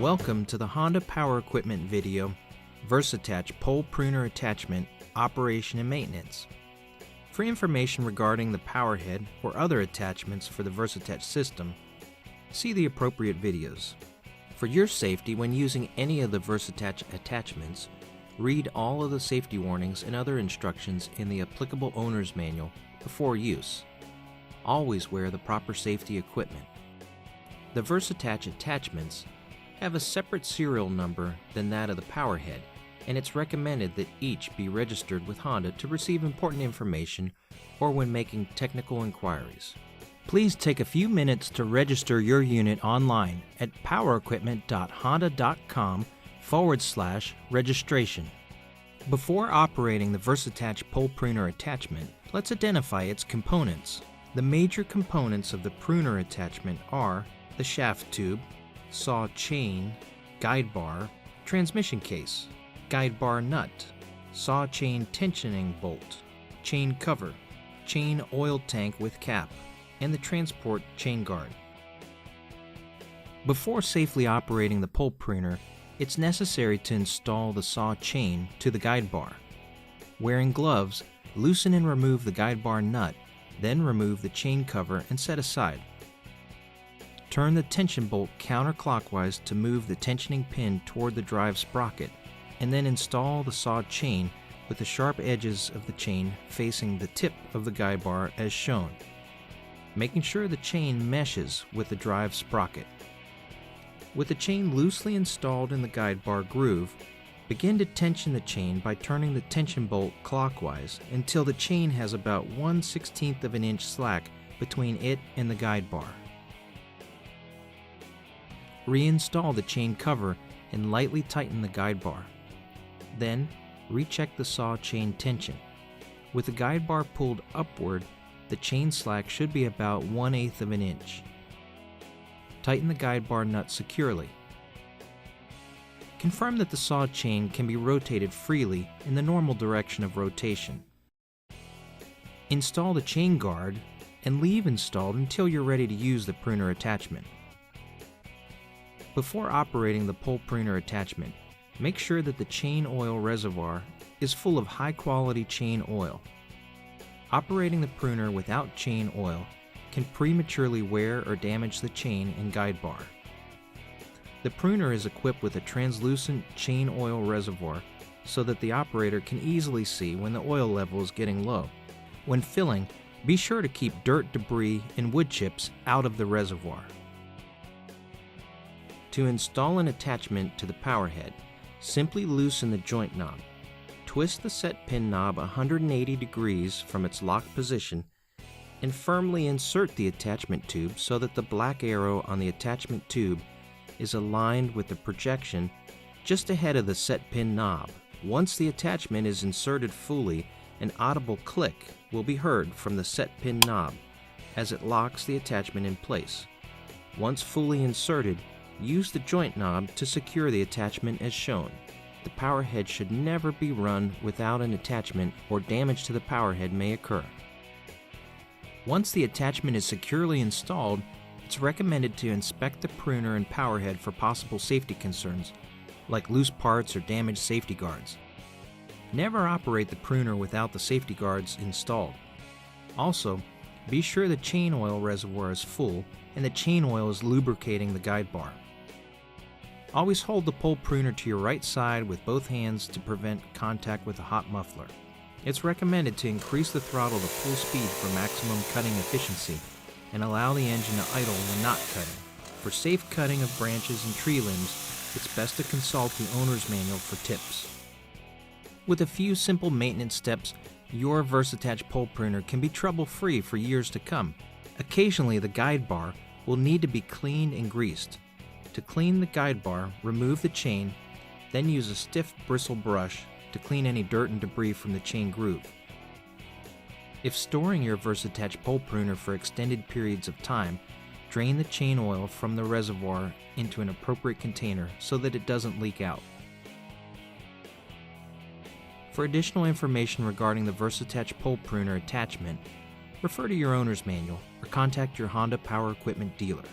Welcome to the Honda Power Equipment video, VersAttach Pole Pruner Attachment, Operation and Maintenance. For information regarding the power head or other attachments for the VersAttach system, see the appropriate videos. For your safety when using any of the VersAttach attachments, read all of the safety warnings and other instructions in the applicable owner's manual before use. Always wear the proper safety equipment. The VersAttach attachments have a separate serial number than that of the power head, and it's recommended that each be registered with Honda to receive important information or when making technical inquiries. Please take a few minutes to register your unit online at powerequipment.honda.com/registration. Before operating the VersAttach Pole Pruner attachment, let's identify its components. The major components of the pruner attachment are the shaft tube, saw chain, guide bar, transmission case, guide bar nut, saw chain tensioning bolt, chain cover, chain oil tank with cap, and the transport chain guard. Before safely operating the pole pruner, it's necessary to install the saw chain to the guide bar. Wearing gloves, loosen and remove the guide bar nut, then remove the chain cover and set aside. Turn the tension bolt counterclockwise to move the tensioning pin toward the drive sprocket, and then install the saw chain with the sharp edges of the chain facing the tip of the guide bar as shown, making sure the chain meshes with the drive sprocket. With the chain loosely installed in the guide bar groove, begin to tension the chain by turning the tension bolt clockwise until the chain has about 1/16 of an inch slack between it and the guide bar. Reinstall the chain cover and lightly tighten the guide bar. Then, recheck the saw chain tension. With the guide bar pulled upward, the chain slack should be about 1/8 of an inch. Tighten the guide bar nut securely. Confirm that the saw chain can be rotated freely in the normal direction of rotation. Install the chain guard and leave installed until you're ready to use the pruner attachment. Before operating the pole pruner attachment, make sure that the chain oil reservoir is full of high-quality chain oil. Operating the pruner without chain oil can prematurely wear or damage the chain and guide bar. The pruner is equipped with a translucent chain oil reservoir so that the operator can easily see when the oil level is getting low. When filling, be sure to keep dirt, debris, and wood chips out of the reservoir. To install an attachment to the power head, simply loosen the joint knob. Twist the set pin knob 180 degrees from its locked position and firmly insert the attachment tube so that the black arrow on the attachment tube is aligned with the projection just ahead of the set pin knob. Once the attachment is inserted fully, an audible click will be heard from the set pin knob as it locks the attachment in place. Once fully inserted, use the joint knob to secure the attachment as shown. The power head should never be run without an attachment or damage to the power head may occur. Once the attachment is securely installed, it's recommended to inspect the pruner and power head for possible safety concerns, like loose parts or damaged safety guards. Never operate the pruner without the safety guards installed. Also, be sure the chain oil reservoir is full and the chain oil is lubricating the guide bar. Always hold the pole pruner to your right side with both hands to prevent contact with a hot muffler. It's recommended to increase the throttle to full speed for maximum cutting efficiency and allow the engine to idle when not cutting. For safe cutting of branches and tree limbs, it's best to consult the owner's manual for tips. With a few simple maintenance steps, your VersAttach pole pruner can be trouble-free for years to come. Occasionally, the guide bar will need to be cleaned and greased. To clean the guide bar, remove the chain, then use a stiff bristle brush to clean any dirt and debris from the chain groove. If storing your VersAttach pole pruner for extended periods of time, drain the chain oil from the reservoir into an appropriate container so that it doesn't leak out. For additional information regarding the VersAttach pole pruner attachment, refer to your owner's manual or contact your Honda Power Equipment dealer.